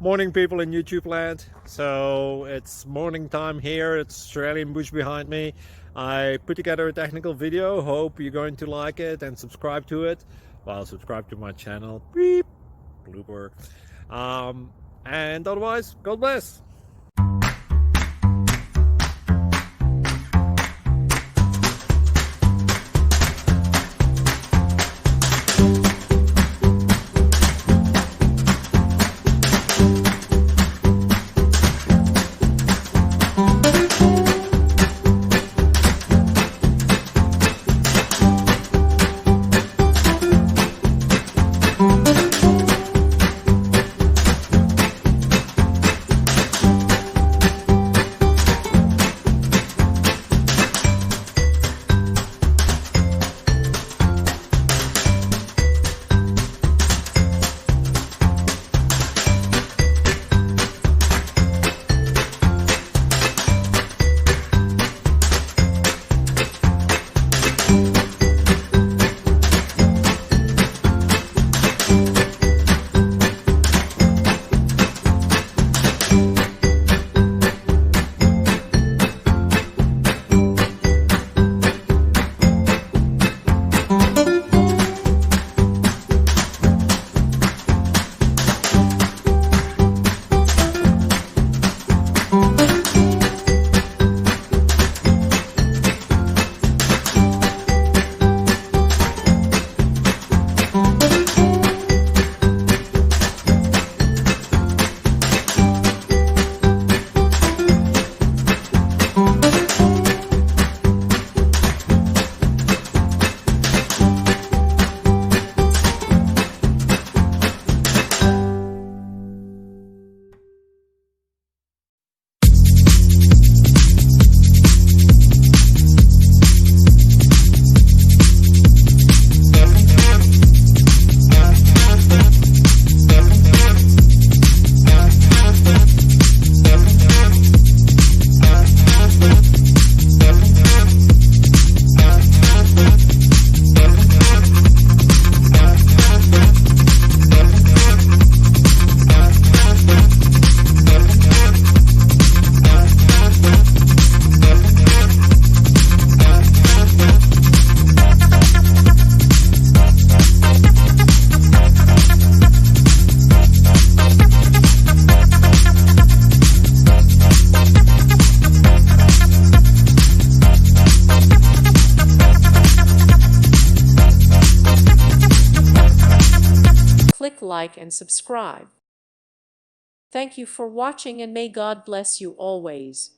Morning, people in YouTube land. So it's morning time here. It's Australian bush behind me. I put together a technical video. Hope you're going to like it and subscribe to it. Well, subscribe to my channel. Beep. Blooper. And otherwise, God bless. Click like and subscribe. Thank you for watching and may God bless you always.